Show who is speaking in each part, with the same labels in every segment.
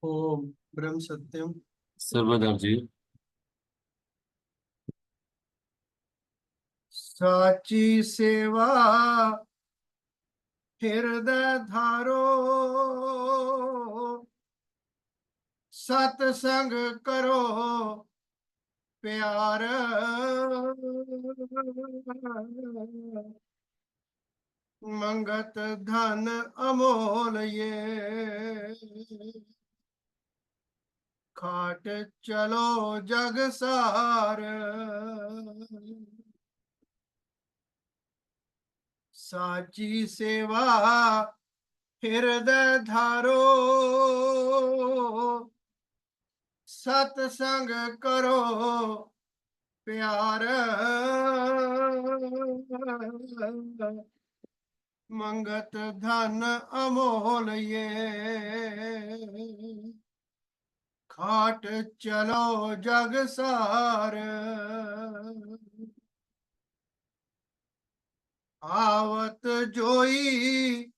Speaker 1: ओम ब्रह्म सत्यम।
Speaker 2: सर्वदर्जी।
Speaker 1: साची सेवा हृदय धारो, सत्संग करो प्यार। मंगत धन अमोल ये, खाट चलो जग सार। साची सेवा हृदय धारो, सत्संग करो प्यार। मंगत धन अमोल ये, खाट चलो जग सार। आवत जोई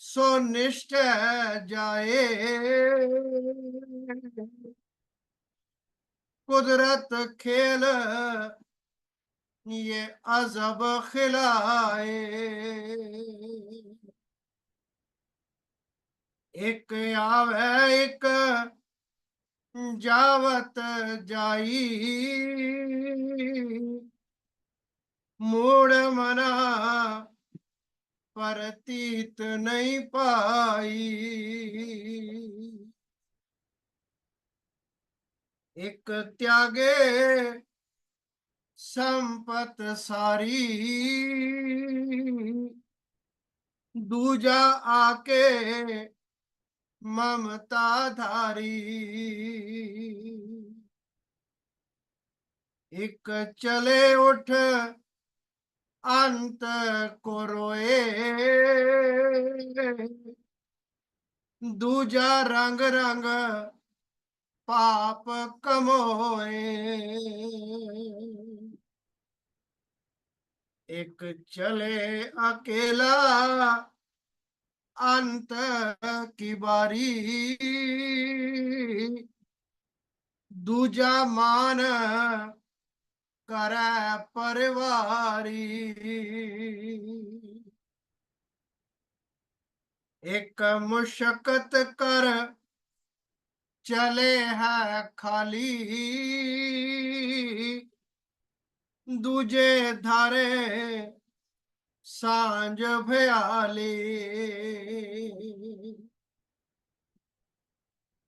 Speaker 1: सो निष्ठै जाए, कुदरत खेल ये अजब खिलाए। एक आवे एक जावत जाई, मूड मना परतीत नहीं पाई। एक त्यागे संपत सारी, दूजा आके ममता धारी। एक चले उठ अंत को रोए, दूजा रंग रंग पाप कमोए। एक चले अकेला अंत की बारी, दूजा मान करे परिवारी। एक मुशक्कत कर चले है खाली, दूजे धारे सांझ भयाली।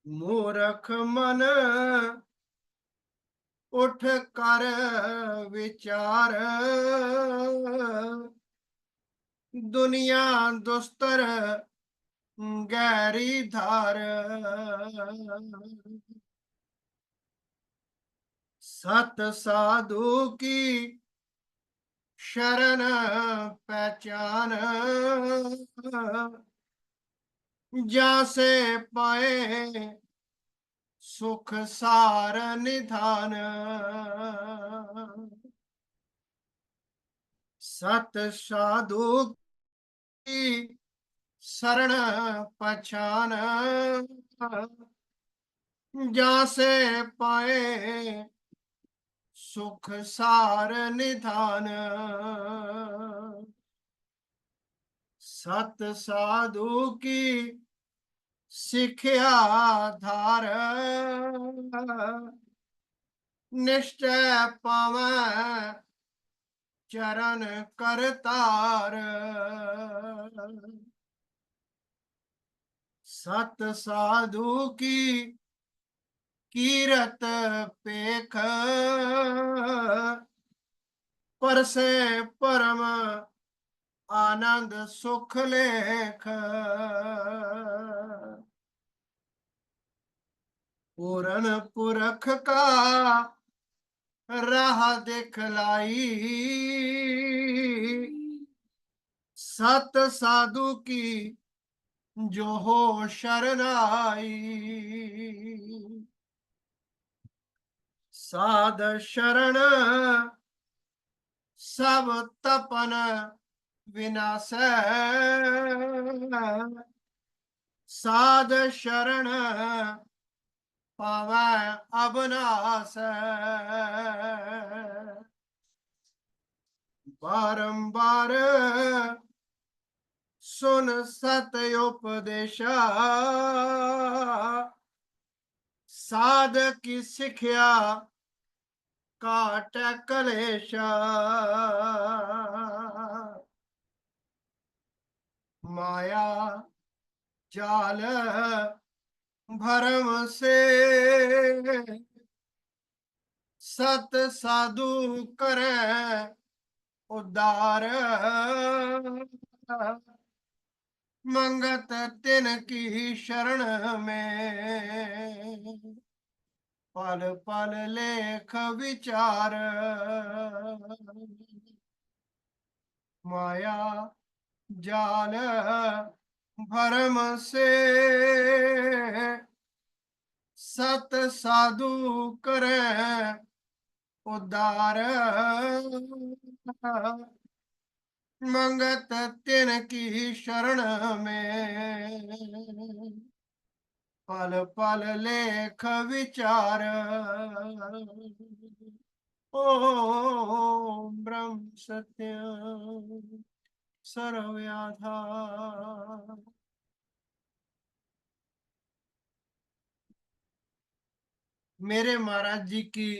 Speaker 1: मूर्ख मन उठ कर विचार, दुनिया दुस्तर गहरी धार। सत साधु की शरण पहचान, जासे पाए सुख सार निधान। सत साधु की शरण पहचान, जासे पाए सुख सार निधान। सत साधु की सिखिया धार, निश्चय पावे चरण करतार। सत साधु की कीरत पेख, पर से परम आनंद सुख लेख। पूरन पुरख का राह दिखलाई, सत साधु की जो हो शरणाई। साध शरण सब तपन विनाश, साध शरण पावै अबनास। बारंबार सुन सत्य उपदेशा, साध की सिखिया काट कलेशा। माया जाल भरम से सत साधु करे उद्धार। मंगत तिन की शरण में पल पल लेख विचार। माया जाल भरम से सत साधु करे उद्धार। मंगत तिन की शरण में पल पल लेख विचार। ओम ब्रह्म सत्य सर्वव्याधा। मेरे महाराज जी की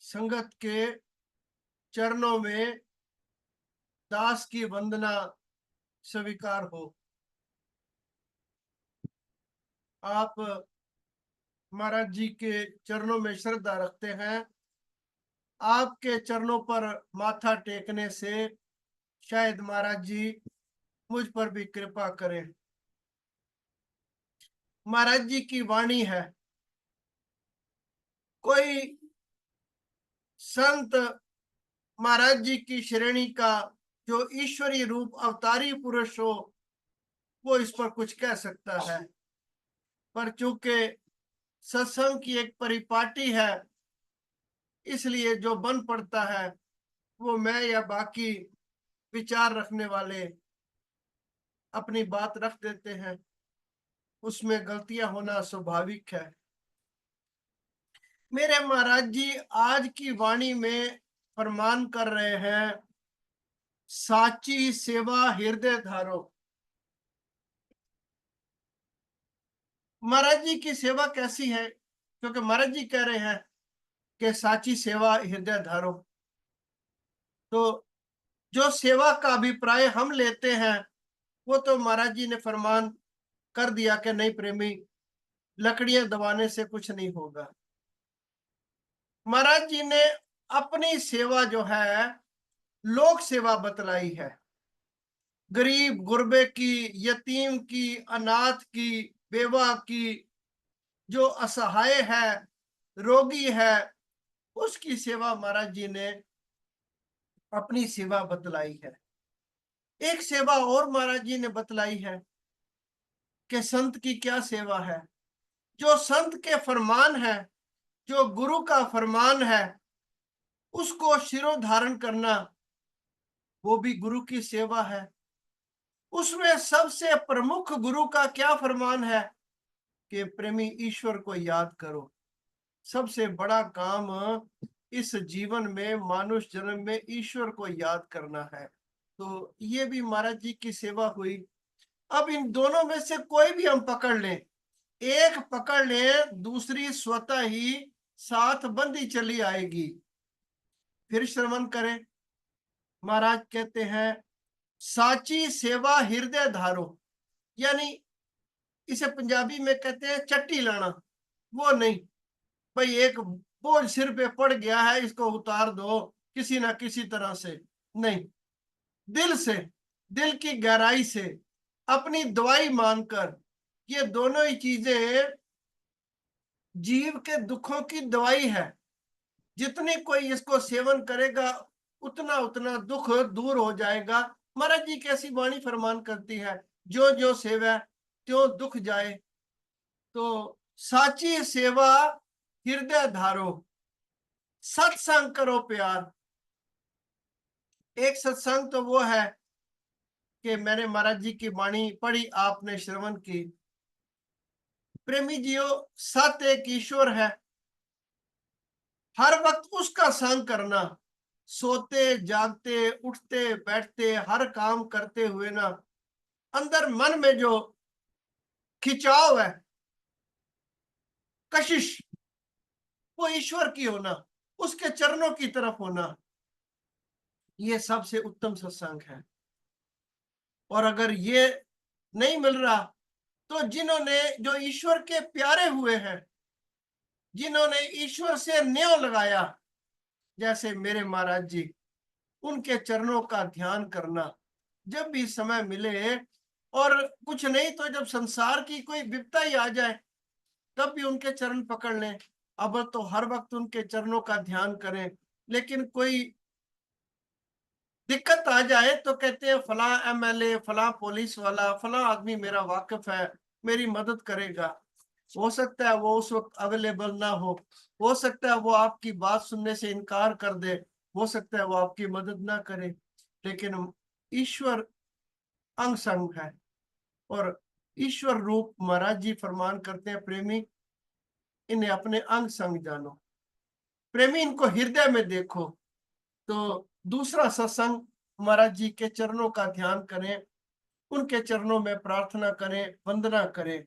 Speaker 1: संगत के चरणों में दास की वंदना स्वीकार हो। आप महाराज जी के चरणों में श्रद्धा रखते हैं, आपके चरणों पर माथा टेकने से शायद महाराज जी मुझ पर भी कृपा करें। महाराज जी की वाणी है, कोई संत महाराज जी की श्रेणी का जो ईश्वरीय रूप अवतारी पुरुष हो वो इस पर कुछ कह सकता है, पर चूंकि सत्संग की एक परिपाटी है इसलिए जो बन पड़ता है वो मैं या बाकी विचार रखने वाले अपनी बात रख देते हैं, उसमें गलतियां होना स्वाभाविक है। मेरे महाराज जी आज की वाणी में फरमान कर रहे हैं, साची सेवा हृदय धारो। महाराज जी की सेवा कैसी है? क्योंकि महाराज जी कह रहे हैं कि साची सेवा हृदय धारो, तो जो सेवा का अभिप्राय हम लेते हैं वो तो महाराज जी ने फरमान कर दिया कि नहीं प्रेमी, लकड़ियां दबाने से कुछ नहीं होगा। महाराज जी ने अपनी सेवा जो है लोक सेवा बतलाई है, गरीब गुरबे की, यतीम की, अनाथ की, बेवा की, जो असहाय है, रोगी है, उसकी सेवा महाराज जी ने अपनी सेवा बतलाई है। एक सेवा और महाराज जी ने बतलाई है कि संत की क्या सेवा है। जो संत के फरमान है, जो गुरु का फरमान है, उसको शिरो धारण करना वो भी गुरु की सेवा है। उसमें सबसे प्रमुख गुरु का क्या फरमान है कि प्रेमी ईश्वर को याद करो। सबसे बड़ा काम इस जीवन में, मानुष जन्म में ईश्वर को याद करना है। तो ये भी महाराज जी की सेवा हुई। अब इन दोनों में से कोई भी हम पकड़ लें, एक पकड़ लें, दूसरी स्वतः ही साथ बंधी चली आएगी। फिर श्रवण करें, महाराज कहते हैं साची सेवा हृदय धारो, यानी इसे पंजाबी में कहते हैं चट्टी लाना। वो नहीं भाई एक बोझ सिर पे पड़ गया है इसको उतार दो किसी ना किसी तरह से, नहीं, दिल से, दिल की गहराई से अपनी दवाई मानकर, ये दोनों ही चीजें जीव के दुखों की दवाई है। जितनी कोई इसको सेवन करेगा उतना उतना दुख दूर हो जाएगा। महाराज जी कैसी वाणी फरमान करती है, जो जो सेवा त्यों दुख जाए। तो साची सेवा हृदय धारो, सत्संग करो प्यार। एक सत्संग तो वो है कि मैंने महाराज जी की वाणी पढ़ी, आपने श्रवण की। प्रेमी जियो, सत्य एक ईश्वर है। हर वक्त उसका संग करना, सोते जागते उठते बैठते हर काम करते हुए ना, अंदर मन में जो खिंचाव है, कशिश, वो ईश्वर की होना, उसके चरणों की तरफ होना, ये सबसे उत्तम सत्संग है। और अगर ये नहीं मिल रहा तो जिन्होंने, जो ईश्वर के प्यारे हुए हैं, जिन्होंने ईश्वर से न्यों लगाया, जैसे मेरे महाराज जी, उनके चरणों का ध्यान करना जब भी समय मिले। और कुछ नहीं तो जब संसार की कोई विपदा ही आ जाए तब भी उनके चरण पकड़ लें। अब तो हर वक्त उनके चरणों का ध्यान करें, लेकिन कोई दिक्कत आ जाए तो कहते हैं फला एमएलए, फला पुलिस वाला, फला आदमी मेरा वाकिफ है, मेरी मदद करेगा। हो सकता है वो उस वक्त अवेलेबल ना हो सकता है वो आपकी बात सुनने से इनकार कर दे, हो सकता है वो आपकी मदद ना करे, लेकिन ईश्वर अंग संग है। और ईश्वर रूप महाराज जी फरमान करते हैं, प्रेमी इन्हें अपने अंग संग जानो, प्रेमी इनको हृदय में देखो। तो दूसरा सत्संग, महाराज जी के चरणों का ध्यान करें, उनके चरणों में प्रार्थना करें, वंदना करें।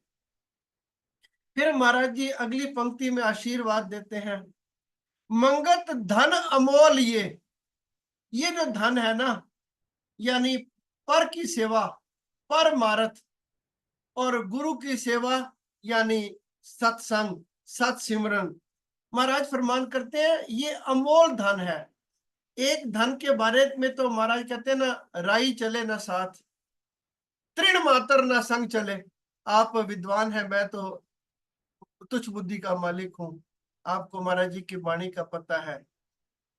Speaker 1: फिर महाराज जी अगली पंक्ति में आशीर्वाद देते हैं, मंगत धन अमोल, ये जो धन है ना, यानी पर की सेवा, परमार्थ, और गुरु की सेवा यानी सत्संग, सत्सिमरन। महाराज फरमान करते हैं ये अमोल धन है। एक धन के बारे में तो महाराज कहते हैं ना, राई चले ना साथ, तृण मात्र ना संग चले। आप विद्वान हैं, मैं तो तुच्छ बुद्धि का मालिक हूं, आपको महाराज जी की वाणी का पता है।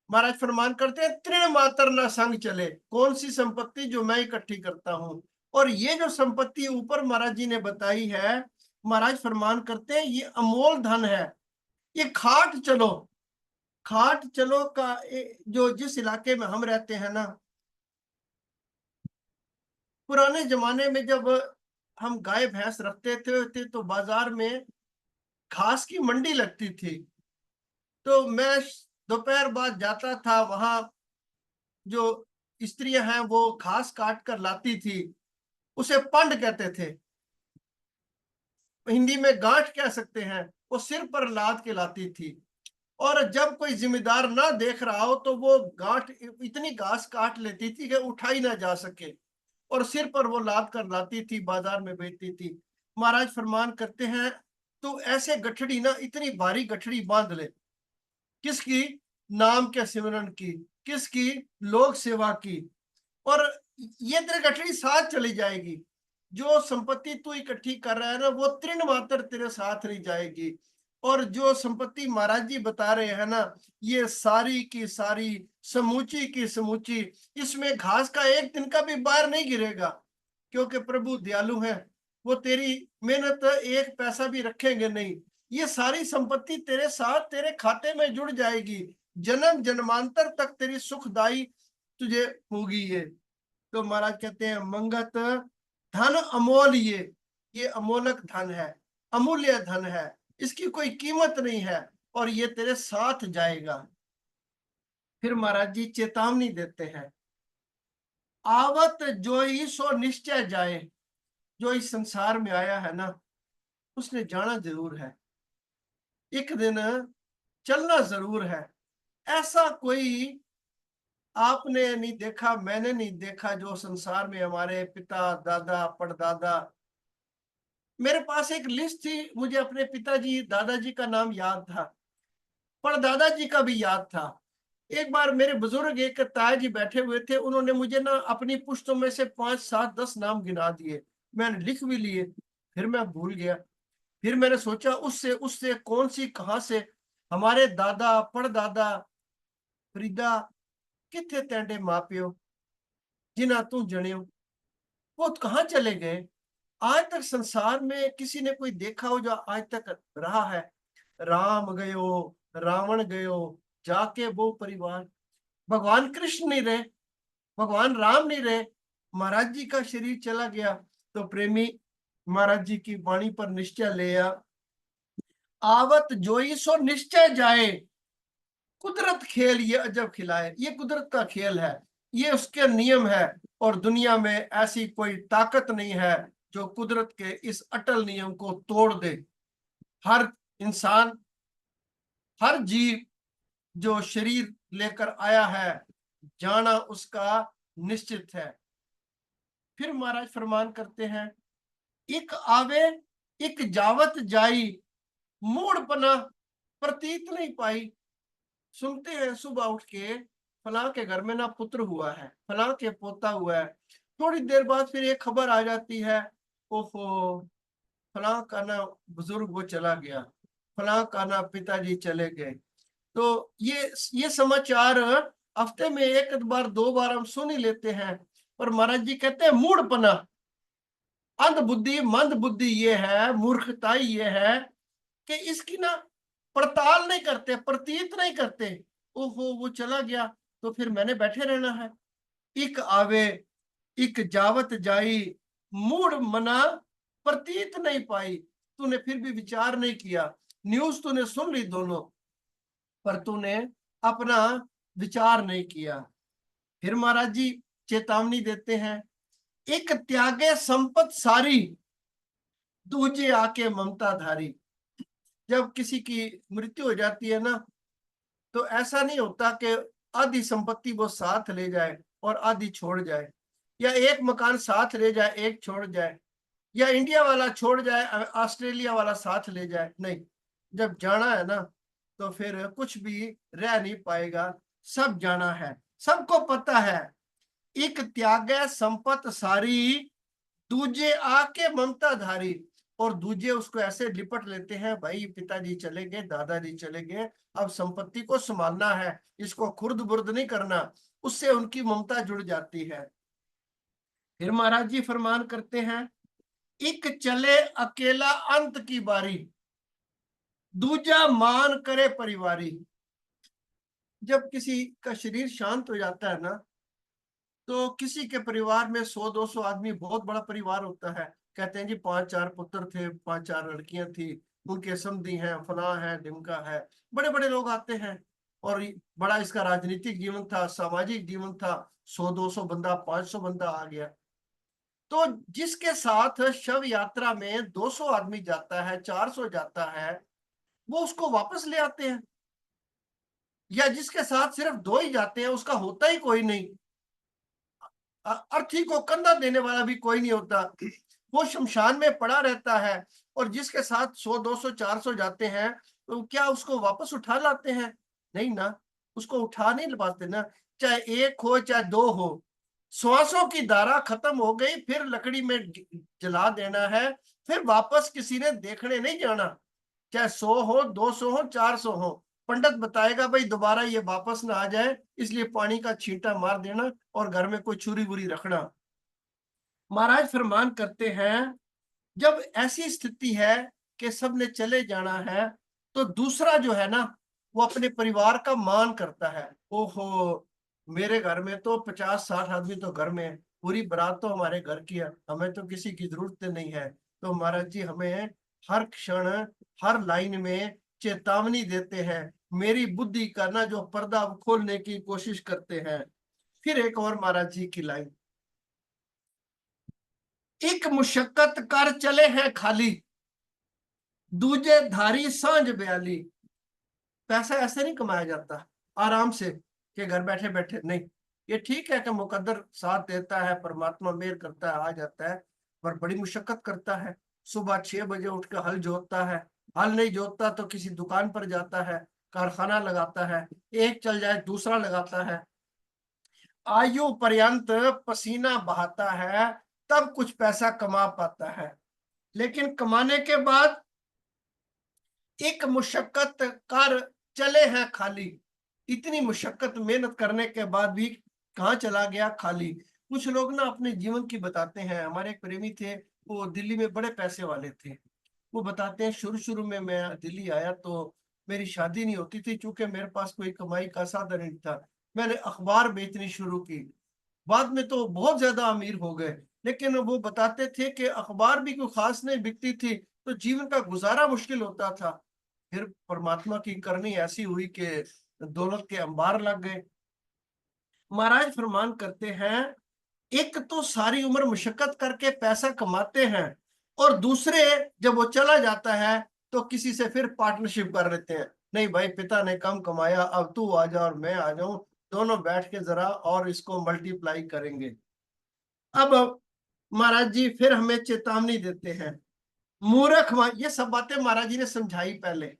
Speaker 1: महाराज फरमान करते हैं तृण मात्र ना संग चले, कौन सी संपत्ति जो मैं इकट्ठी करता हूं। और ये जो संपत्ति ऊपर महाराज जी ने बताई है, महाराज फरमान करते हैं ये अमोल धन है। ये खाट चलो, खाट चलो का जो जिस इलाके में हम रहते हैं ना, पुराने जमाने में जब हम गाय भैंस रखते थे तो बाजार में घास की मंडी लगती थी। तो मैं दोपहर बाद जाता था, वहां जो स्त्रियां हैं वो घास काट कर लाती थी, उसे पंड कहते थे, हिंदी में गांठ कह सकते हैं। वो सिर पर लाद के लाती थी, और जब कोई जिम्मेदार ना देख रहा हो तो वो गांठ इतनी घास काट लेती थी कि उठाई ना जा सके, और सिर पर वो लाद कर लाती थी, बाजार में बेचती थी। महाराज फरमान करते हैं तो ऐसे गठड़ी ना, इतनी भारी गठड़ी बांध ले, किसकी? नाम के सिमरन की, किसकी? लोक सेवा की। और ये तेरे गठड़ी साथ चली जाएगी। जो संपत्ति तू इकट्ठी कर रहा है ना, वो तृण मात्र तेरे साथ रह जाएगी। और जो संपत्ति महाराज जी बता रहे हैं ना, ये सारी की सारी, समूची की समूची, इसमें घास का एक दिन का भी बाहर नहीं गिरेगा, क्योंकि प्रभु दयालु है, वो तेरी मेहनत एक पैसा भी रखेंगे नहीं। ये सारी संपत्ति तेरे साथ तेरे खाते में जुड़ जाएगी, जन्म जन्मांतर तक तेरी सुखदाई तुझे होगी ये। तो महाराज कहते हैं मंगत धन अमोल, ये अमोलक धन है, अमूल्य धन है, इसकी कोई कीमत नहीं है, और ये तेरे साथ जाएगा। फिर महाराज जी चेतावनी देते हैं, आवत जोई सो निश्चय जाए। जो इस संसार में आया है ना, उसने जाना जरूर है, एक दिन चलना जरूर है। ऐसा कोई आपने नहीं देखा, मैंने नहीं देखा, जो संसार में हमारे पिता दादा परदादा, मेरे पास एक लिस्ट थी, मुझे अपने पिताजी दादाजी का नाम याद था, परदादा जी का भी याद था। एक बार मेरे बुजुर्ग एक ताया जी बैठे हुए थे, उन्होंने मुझे ना अपनी पुश्तों में से 5 7 10 नाम गिना दिए, मैंने लिख भी लिए, फिर मैं भूल गया। फिर मैंने सोचा उससे उससे कौन सी कहां से, हमारे दादा परदादा फरीदा किथे तेंडे माँ प्यो जिन्ना तू जणियो, वो कहाँ चले गए? आज तक संसार में किसी ने कोई देखा हो जो आज तक रहा है? राम गयो, रावण गयो, जाके वो परिवार, भगवान कृष्ण नहीं रहे, भगवान राम नहीं रहे, महाराज जी का शरीर चला गया तो प्रेमी महाराज जी की वाणी पर निश्चय लिया, आवत जोई सो निश्चय जाए, कुदरत खेल ये अजब खिलाए। ये कुदरत का खेल है, ये उसके नियम है, और दुनिया में ऐसी कोई ताकत नहीं है जो कुदरत के इस अटल नियम को तोड़ दे। हर इंसान, हर जीव जो शरीर लेकर आया है, जाना उसका निश्चित है। फिर महाराज फरमान करते हैं, एक आवे एक जावत जाई, मूड पना प्रतीत नहीं पाई। सुनते हैं सुबह उठ के फलां के घर में ना पुत्र हुआ है, फलां के पोता हुआ है, थोड़ी देर बाद फिर एक खबर आ जाती है, ओहो फलां का ना बुजुर्ग वो चला गया, फलां का ना पिताजी चले गए। तो ये समाचार हफ्ते में एक बार दो बार हम सुन ही लेते हैं। पर महाराज जी कहते हैं मूढ़पना, अंध बुद्धि, मंद बुद्धि ये है, मूर्खता ये है कि इसकी ना पड़ताल नहीं करते, प्रतीत नहीं करते। ओहो वो चला गया तो फिर मैंने बैठे रहना है। इक आवे इक जावत जाई, मूड मना प्रतीत नहीं पाई। तूने फिर भी विचार नहीं किया, न्यूज तूने सुन ली दोनों, पर तूने अपना विचार नहीं किया। फिर महाराज जी चेतावनी देते हैं, एक त्यागे संपत सारी, दूजे आके ममता धारी। जब किसी की मृत्यु हो जाती है ना, तो ऐसा नहीं होता कि आधी संपत्ति वो साथ ले जाए और आधी छोड़ जाए, या एक मकान साथ ले जाए एक छोड़ जाए, या इंडिया वाला छोड़ जाए ऑस्ट्रेलिया वाला साथ ले जाए। नहीं, जब जाना है ना तो फिर कुछ भी रह नहीं पाएगा, सब जाना है, सबको पता है। एक त्यागे संपत सारी, दूजे आके ममता धारी। और दूजे उसको ऐसे लिपट लेते हैं, भाई पिताजी चले गए, दादाजी चले गए, अब संपत्ति को संभालना है, इसको खुर्द बुर्द नहीं करना, उससे उनकी ममता जुड़ जाती है। फिर महाराज जी फरमान करते हैं, एक चले अकेला अंत की बारी, दूजा मान करे परिवारी। जब किसी का शरीर शांत हो जाता है ना, तो किसी के परिवार में 100-200 आदमी, बहुत बड़ा परिवार होता है, कहते हैं जी 5-4 पुत्र थे, 5-4 लड़कियां थी, उनके समधी हैं, फलां है, ढिमका है, बड़े बड़े लोग आते हैं। और बड़ा इसका राजनीतिक जीवन था, सामाजिक जीवन था, 100-200 बंदा, 500 बंदा आ गया। तो जिसके साथ शव यात्रा में 200 आदमी जाता है, 400 जाता है, वो उसको वापस ले आते हैं। या जिसके साथ सिर्फ 2 ही जाते हैं, उसका होता ही कोई नहीं, अर्थी को कंधा देने वाला भी कोई नहीं होता, वो शमशान में पड़ा रहता है। और जिसके साथ 100-200-400 जाते हैं, तो क्या उसको वापस उठा लाते हैं? नहीं ना, उसको उठा नहीं पाते ना, चाहे एक हो चाहे 2 हो। श्वासों की धारा खत्म हो गई, फिर लकड़ी में जला देना है, फिर वापस किसी ने देखने नहीं जाना, चाहे 100 हो, 200 हो, 400 हो। पंडित बताएगा भाई दोबारा ये वापस ना आ जाए, इसलिए पानी का छींटा मार देना और घर में कोई छुरी बुरी रखना। महाराज फरमान करते हैं, जब ऐसी स्थिति है कि सब ने चले जाना है, तो दूसरा जो है ना, वो अपने परिवार का मान करता है। ओहो मेरे घर में तो 50-60 आदमी तो घर में है, पूरी बारात तो हमारे घर की है, हमें तो किसी की जरूरत नहीं है। तो महाराज जी हमें हर क्षण, हर लाइन में चेतावनी देते हैं, मेरी बुद्धि का ना जो पर्दा खोलने की कोशिश करते हैं। फिर एक और महाराज जी की लाइन, एक मुशक्कत कर चले हैं खाली, दूजे धारी सांझ बयाली। पैसा ऐसे नहीं कमाया जाता आराम से कि घर बैठे बैठे, नहीं। ये ठीक है कि मुकद्दर साथ देता है, परमात्मा मेहर करता है, आ जाता है, पर बड़ी मुशक्कत करता है। सुबह 6 बजे उठ के हल जोतता है, हल नहीं जोतता तो किसी दुकान पर जाता है, कारखाना लगाता है, एक चल जाए दूसरा लगाता है, आयु पर्यंत पसीना बहाता है, तब कुछ पैसा कमा पाता है। लेकिन कमाने के बाद एक मुशक्कत कर चले हैं खाली। इतनी मुशक्कत मेहनत करने के बाद भी कहाँ चला गया? खाली। कुछ लोग ना अपने जीवन की बताते हैं। हमारे एक प्रेमी थे, वो दिल्ली में बड़े पैसे वाले थे। वो बताते हैं, शुरू शुरू में मैं दिल्ली आया तो मेरी शादी नहीं होती थी, क्योंकि मेरे पास कोई कमाई का साधन नहीं था। मैंने अखबार बेचनी शुरू की, बाद में तो बहुत ज्यादा अमीर हो गए। लेकिन वो बताते थे कि अखबार भी कोई खास नहीं बिकती थी, तो जीवन का गुजारा मुश्किल होता था। फिर परमात्मा की करनी ऐसी हुई कि दौलत के अंबार लग गए। महाराज फरमान करते हैं, एक तो सारी उम्र मुशक्कत करके पैसा कमाते हैं, और दूसरे जब वो चला जाता है तो किसी से फिर पार्टनरशिप कर लेते हैं। नहीं भाई, पिता ने कम कमाया, अब तू आ जा और मैं आ जाऊं, दोनों बैठ के जरा और इसको मल्टीप्लाई करेंगे। अब महाराज जी फिर हमें चेतावनी देते हैं, मूर्ख ये सब बातें महाराज जी ने समझाई, पहले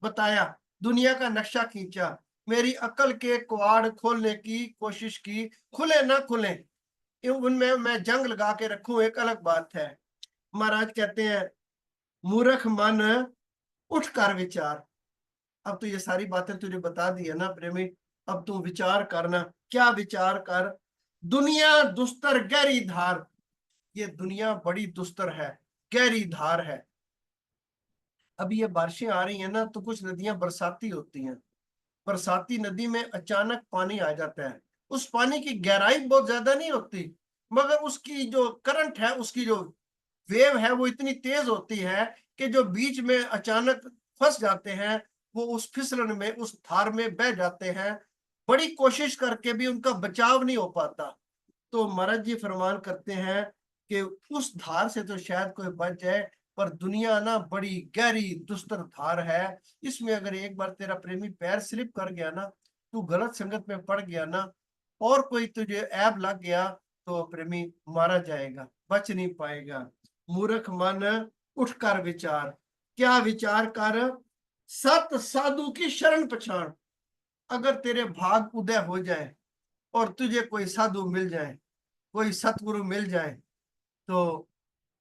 Speaker 1: बताया, दुनिया का नक्शा खींचा, मेरी अकल के किवाड़ खोलने की कोशिश की, खुले ना खुले उनमें मैं जंग लगा के रखूं, एक अलग बात है। महाराज कहते हैं, मूर्ख मन उठ कर विचार। अब तो ये सारी बातें तुझे बता दी है ना प्रेमी, अब तू विचार करना। क्या विचार कर? दुनिया दुस्तर गहरी धार, ये दुनिया बड़ी दुस्तर है, गहरी धार है। अभी ये बारिशें आ रही है ना, तो कुछ नदियां बरसाती होती हैं। बरसाती नदी में अचानक पानी आ जाता है, उस पानी की गहराई बहुत ज्यादा नहीं होती, मगर उसकी जो करंट है, उसकी जो वेव है, वो इतनी तेज होती है कि जो बीच में अचानक फंस जाते हैं, वो उस फिसलन में, उस धार में बह जाते हैं। बड़ी कोशिश करके भी उनका बचाव नहीं हो पाता। तो महाराज जी फरमान करते हैं कि उस धार से तो शायद कोई बच जाए, पर दुनिया ना बड़ी गहरी दुस्तर धार है। इसमें अगर एक बार तेरा प्रेमी पैर स्लिप कर गया ना, तू गलत संगत में पड़ गया ना, और कोई तुझे ऐब लग गया, तो प्रेमी मारा जाएगा, बच नहीं पाएगा। मूर्ख मन उठकर विचार। क्या विचार कर? सत साधु की शरण पछाड़। अगर तेरे भाग उदय हो जाए और तुझे कोई साधु मिल जाए, कोई सतगुरु मिल जाए, तो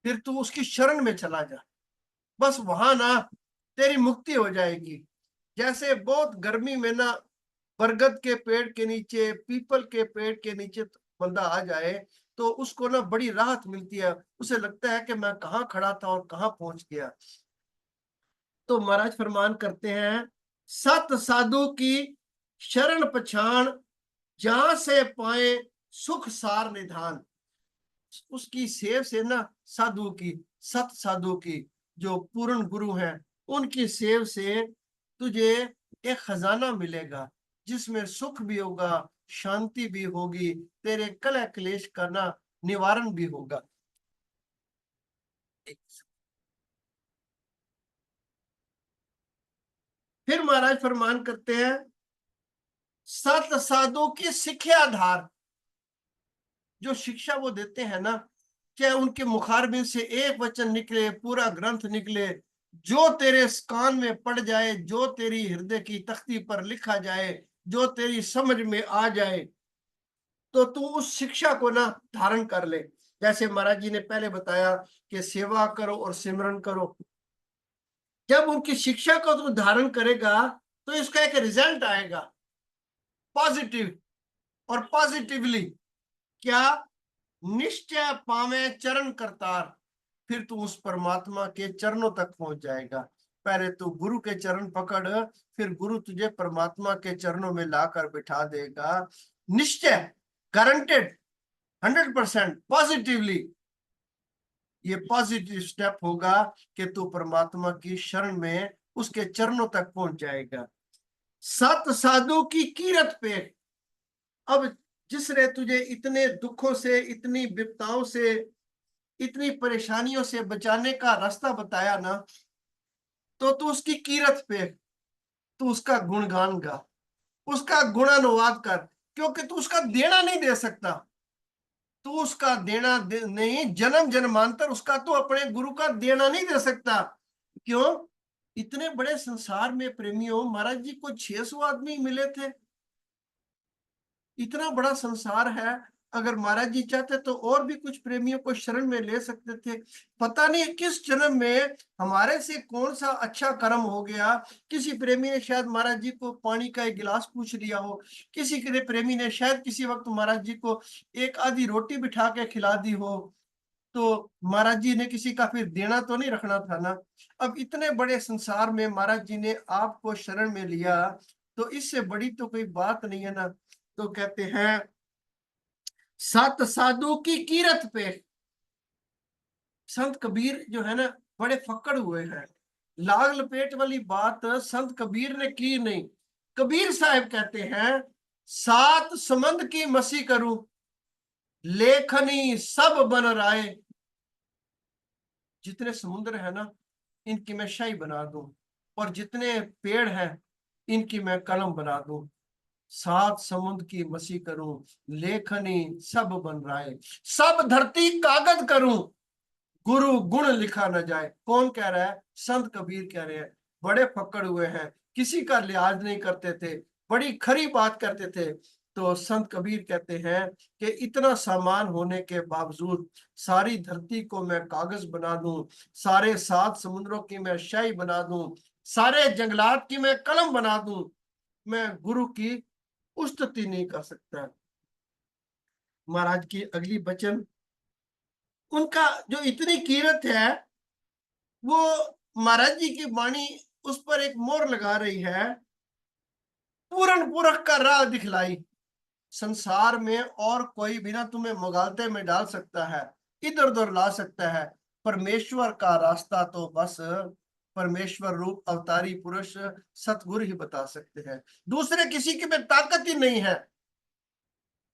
Speaker 1: फिर तू उसकी शरण में चला जा। बस वहां ना तेरी मुक्ति हो जाएगी। जैसे बहुत गर्मी में ना बरगद के पेड़ के नीचे, पीपल के पेड़ के नीचे बंदा आ जाए, तो उसको ना बड़ी राहत मिलती है, उसे लगता है कि मैं कहाँ खड़ा था और कहाँ पहुंच गया। तो महाराज फरमान करते हैं, सत साधु की शरण पछाण, जहां से पाए सुख सार निधान। उसकी सेव से ना, साधु की, सत साधु की, जो पूर्ण गुरु हैं, उनकी सेव से तुझे एक खजाना मिलेगा, जिसमें सुख भी होगा, शांति भी होगी, तेरे कलह क्लेश का ना निवारण भी होगा। फिर महाराज फरमान करते हैं, सत साधु की शिक्षा आधार। जो शिक्षा वो देते हैं ना, क्या उनके मुखारबिन से एक वचन निकले, पूरा ग्रंथ निकले, जो तेरे कान में पड़ जाए, जो तेरी हृदय की तख्ती पर लिखा जाए, जो तेरी समझ में आ जाए, तो तू उस शिक्षा को ना धारण कर ले। जैसे महाराज जी ने पहले बताया कि सेवा करो और सिमरन करो। जब उनकी शिक्षा को तू धारण करेगा, तो इसका एक रिजल्ट आएगा पॉजिटिव, और पॉजिटिवली क्या? निश्चय पावे चरण करतार। फिर तू उस परमात्मा के चरणों तक पहुंच जाएगा। पहले तू गुरु के चरण पकड़, फिर गुरु तुझे परमात्मा के चरणों में लाकर बिठा देगा। निश्चय, गारंटेड, 100% पॉजिटिवली ये पॉजिटिव स्टेप होगा कि तू परमात्मा की शरण में, उसके चरणों तक पहुंच जाएगा। सत साधु की कीरत पे। अब जिसने तुझे इतने दुखों से, इतनी विपदाओं से, इतनी परेशानियों से बचाने का रास्ता बताया ना, तो तू उसकी कीरत पे, तू उसका गुणगान गा, उसका गुणानुवाद कर। क्योंकि तू उसका देना नहीं दे सकता, तू उसका देना नहीं, जन्म जन्मांतर उसका तू अपने गुरु का देना नहीं दे सकता। क्यों? इतने बड़े संसार में प्रेमियों, महाराज जी को 600 आदमी मिले थे, इतना बड़ा संसार है। अगर महाराज जी चाहते तो और भी कुछ प्रेमियों को शरण में ले सकते थे। पता नहीं किस जन्म में हमारे से कौन सा अच्छा कर्म हो गया। किसी प्रेमी ने शायद महाराज जी को पानी का एक गिलास पूछ लिया हो, किसी के प्रेमी ने शायद किसी वक्त महाराज जी को एक आधी रोटी बिठा के खिला दी हो। तो महाराज जी ने किसी का फिर देना तो नहीं रखना था ना। अब इतने बड़े संसार में महाराज जी ने आपको शरण में लिया, तो इससे बड़ी तो कोई बात नहीं है ना। तो कहते हैं, सत साधु की कीरत पे। संत कबीर जो है ना बड़े फक्कड़ हुए हैं। लाग लपेट वाली बात संत कबीर ने की नहीं। कबीर साहब कहते हैं, सात समंद की मसी करूं, लेखनी सब बन राय। जितने समुद्र है ना इनकी मैं शाही बना दूं, और जितने पेड़ हैं इनकी मैं कलम बना दूं। सात समुद्र की मसी करूं, लेखनी सब बन राय। सब धरती कागज करूं, गुरु गुण लिखा न जाए। कौन कह रहा है? संत कबीर कह रहे हैं। बड़े फक्कड़ हुए हैं, किसी का लिहाज नहीं करते थे, बड़ी खरी बात करते थे। तो संत कबीर कहते हैं कि इतना सामान होने के बावजूद सारी धरती को मैं कागज बना दूं, सारे सात समुद्रों की मैं शाही बना दूं, सारे जंगलात की मैं कलम बना दूं, मैं गुरु की उस्तति नहीं कर सकता। महाराज की अगली वचन, उनका जो इतनी कीरत है, वो महाराज जी की वाणी उस पर एक मोहर लगा रही है। पूरन पुरख का राह दिखलाई। संसार में और कोई भी ना तुम्हें मुगालते में डाल सकता है, इधर उधर ला सकता है। परमेश्वर का रास्ता तो बस परमेश्वर रूप अवतारी पुरुष सतगुरु ही बता सकते हैं। दूसरे किसी की में ताकत ही नहीं है।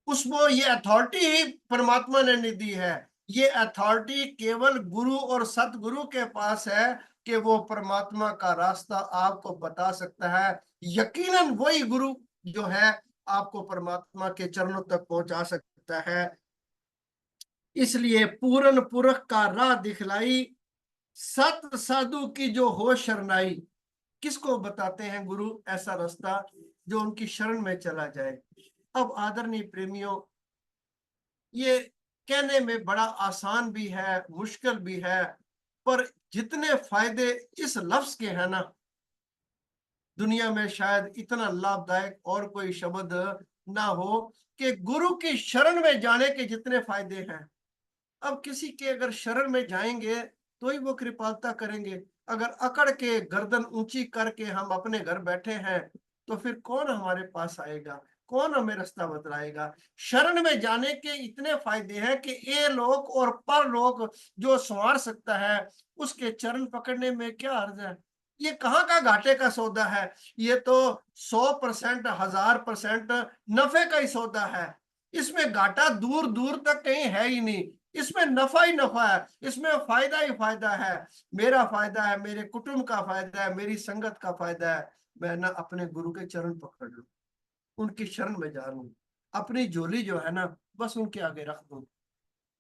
Speaker 1: उसको ये अथॉरिटी ही परमात्मा ने नहीं दी है। ये अथॉरिटी केवल गुरु और सतगुरु के पास है कि वो परमात्मा का रास्ता आपको बता सकता है। यकीनन वही गुरु जो है आपको परमात्मा के चरणों तक पहुंचा सकता है। इसलिए पूरन पुरख का राह दिखलाई, सत साधु की जो हो शरणाई। किसको बताते हैं गुरु ऐसा रास्ता? जो उनकी शरण में चला जाए। अब आदरणीय प्रेमियों, ये कहने में बड़ा आसान भी है, मुश्किल भी है, पर जितने फायदे इस लफ्ज के हैं ना, दुनिया में शायद इतना लाभदायक और कोई शब्द ना हो कि गुरु की शरण में जाने के जितने फायदे हैं। अब किसी के अगर शरण में जाएंगे तो ही वो कृपालता करेंगे। अगर अकड़ के गर्दन ऊंची करके हम अपने घर बैठे हैं तो फिर कौन हमारे पास आएगा? कौन हमें रास्ता बतलाएगा? शरण में जाने के इतने फायदे हैं कि ये लोग और परलोक जो संवार सकता है, उसके चरण पकड़ने में क्या अर्ज है? ये कहाँ का घाटे का सौदा है? ये तो 100%, 1000% नफे का ही सौदा है। इसमें घाटा दूर दूर तक कहीं है ही नहीं। इसमें नफा ही नफा है, इसमें फायदा ही फायदा है। मेरा फायदा है, मेरे कुटुंब का फायदा है, मेरी संगत का फायदा है। मैं ना अपने गुरु के चरण पकड़ लूं, उनकी शरण में जा लूं, अपनी झोली जो है ना बस उनके आगे रख दूं।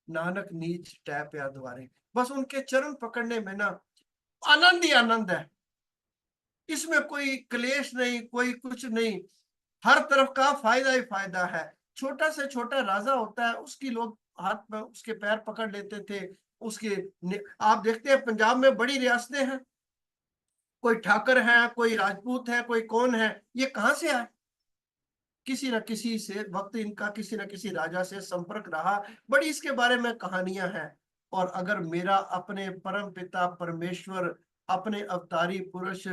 Speaker 1: नानक नीच टैप या द्वारे, बस उनके चरण पकड़ने में ना आनंद ही आनंद है। इसमें कोई क्लेश नहीं, कोई कुछ नहीं। हर तरफ का फायदा ही फायदा है। छोटा से छोटा राजा होता है, उसकी लोग हाथ में उसके पैर पकड़ लेते थे। उसके आप देखते हैं पंजाब में बड़ी रियासतें हैं, कोई ठाकर है, कोई राजपूत है, कोई कौन है, ये कहां से आए? किसी न किसी से वक्त इनका किसी न किसी राजा से संपर्क रहा। बड़ी इसके बारे में कहानियां हैं। और अगर मेरा अपने परम पिता परमेश्वर, अपने अवतारी पुरुष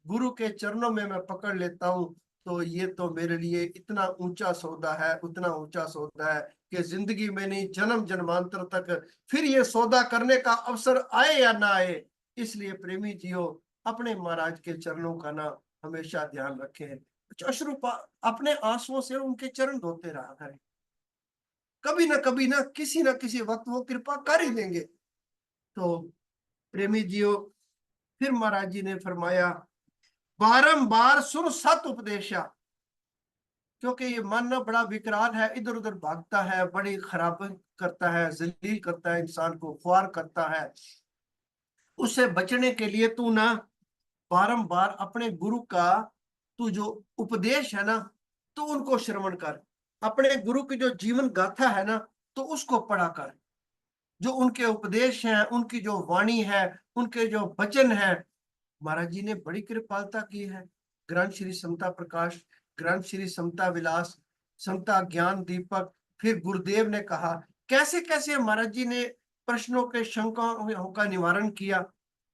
Speaker 1: गुरु के चरणों में मैं पकड़ लेता हूं, तो ये तो मेरे लिए इतना ऊंचा सौदा है, उतना ऊंचा सौदा है कि जिंदगी में नहीं, जन्म जन्मांतर तक फिर ये सौदा करने का अवसर आए या ना आए। इसलिए प्रेमी जियो, अपने महाराज के चरणों का ना हमेशा ध्यान रखें। अश्रुपा अपने आंसुओं से उनके चरण धोते रहा करें। कभी ना कभी ना किसी ना किसी वक्त वो कृपा कर ही देंगे। तो प्रेमी जियो, फिर महाराज जी ने फरमाया, बारंबार सुन सत उपदेशा। क्योंकि ये मन ना बड़ा विकराल है, इधर उधर भागता है, बड़ी खराब करता है, जलील करता है, इंसान को ख्वार करता है। उससे बचने के लिए तू ना बारंबार अपने गुरु का तू जो उपदेश है ना, तो उनको श्रवण कर। अपने गुरु की जो जीवन गाथा है ना, तो उसको पढ़ा कर। जो उनके उपदेश हैं, उनकी जो वाणी है, उनके जो वचन है। महाराज जी ने बड़ी कृपालता की है। ग्रंथ श्री समता प्रकाश, ग्रंथ श्री समता विलास, समता ज्ञान दीपक। फिर गुरुदेव ने कहा कैसे कैसे महाराज जी ने प्रश्नों के शंकाओं का निवारण किया।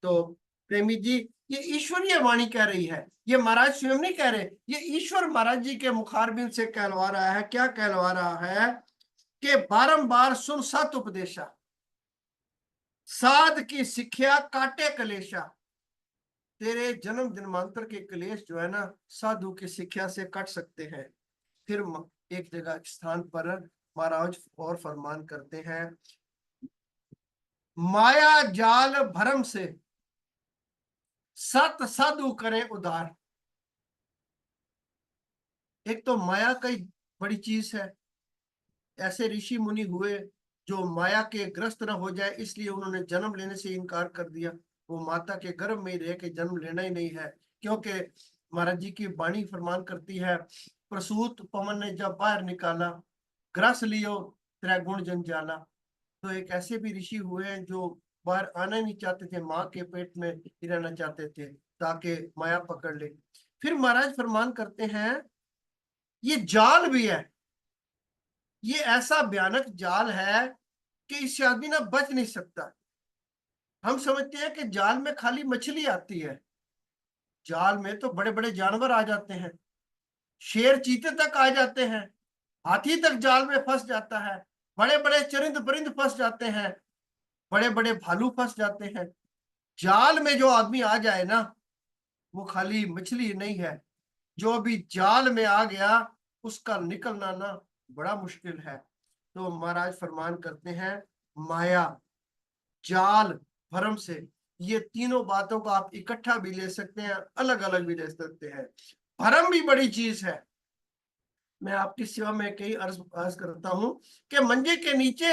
Speaker 1: तो प्रेमी जी, ये ईश्वरीय वाणी कह रही है, ये महाराज स्वयं नहीं कह रहे, ये ईश्वर महाराज जी के मुखारबिंद से कहलवा रहा है। क्या कहलवा रहा है? के बारंबार सुन सत उपदेशा, साध की शिक्षा काटे कलेशा। तेरे जन्म जन्मांतर के कलेश जो है ना, साधु की शिक्षा से कट सकते हैं। फिर एक जगह स्थान पर महाराज और फरमान करते हैं, माया जाल भरम से सत साधु करें उधार। एक तो माया कई बड़ी चीज है। ऐसे ऋषि मुनि हुए जो माया के ग्रस्त न हो जाए इसलिए उन्होंने जन्म लेने से इनकार कर दिया। वो माता के गर्भ में ही रह के जन्म लेना ही नहीं है, क्योंकि महाराज जी की वाणी फरमान करती है, प्रसूत पवन ने जब बाहर निकाला, ग्रस लियो त्रैगुण जंजाला। तो एक ऐसे भी ऋषि हुए हैं जो बाहर आना ही नहीं चाहते थे, माँ के पेट में ही रहना चाहते थे ताकि माया पकड़ ले। फिर महाराज फरमान करते हैं, ये जाल भी है, ये ऐसा भयानक जाल है कि इससे आदमी ना बच नहीं सकता। हम समझते हैं कि जाल में खाली मछली आती है, जाल में तो बड़े बड़े जानवर आ जाते हैं, शेर चीते तक आ जाते हैं, हाथी तक जाल में फंस जाता है, बड़े बड़े चरिंद परिंद फंस जाते हैं, बड़े बड़े भालू फंस जाते हैं। जाल में जो आदमी आ जाए ना, वो खाली मछली नहीं है, जो अभी जाल में आ गया उसका निकलना ना बड़ा मुश्किल है। तो महाराज फरमान करते हैं, माया जाल भरम से, ये तीनों बातों को आप इकट्ठा भी ले सकते हैं, अलग अलग भी ले सकते हैं। भरम भी बड़ी चीज है। मैं आपकी सेवा में कई अर्ज करता हूं कि मंजे के नीचे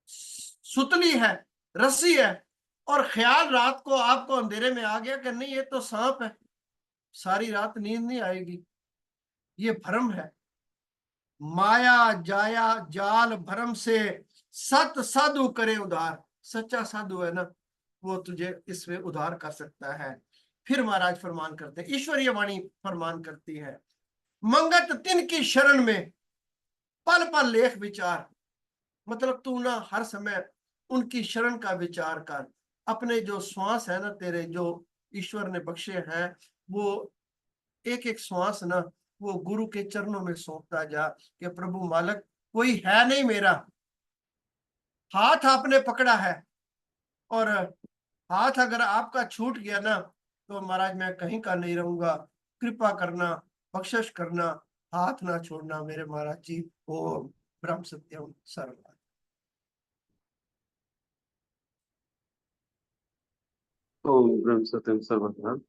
Speaker 1: सुतली है, रस्सी है, और ख्याल रात को आपको अंधेरे में आ गया कि नहीं ये तो सांप है, सारी रात नींद नहीं आएगी। ये भ्रम है। माया जाया जाल भरम से सत साधु करे उधार। सच्चा साधु है ना, वो तुझे इसमें उधार कर सकता है। फिर महाराज फरमान करते हैं, ईश्वरीय वाणी फरमान करती है, मंगत तिन की शरण में पल पल लेख विचार। मतलब तू ना हर समय उनकी शरण का विचार कर। अपने जो श्वास है ना तेरे, जो ईश्वर ने बख्शे हैं, वो एक एक श्वास ना वो गुरु के चरणों में सौंपता जा कि प्रभु मालक कोई है नहीं मेरा, हाथ आपने पकड़ा है, और हाथ अगर आपका छूट गया ना तो महाराज मैं कहीं का नहीं रहूंगा। कृपा करना, बख्शिश करना, हाथ ना छोड़ना मेरे महाराज जी। ओम ब्रह्म सत्यम सर्वम।
Speaker 2: ओम ब्रह्म सत्यम सर्वज्ञ।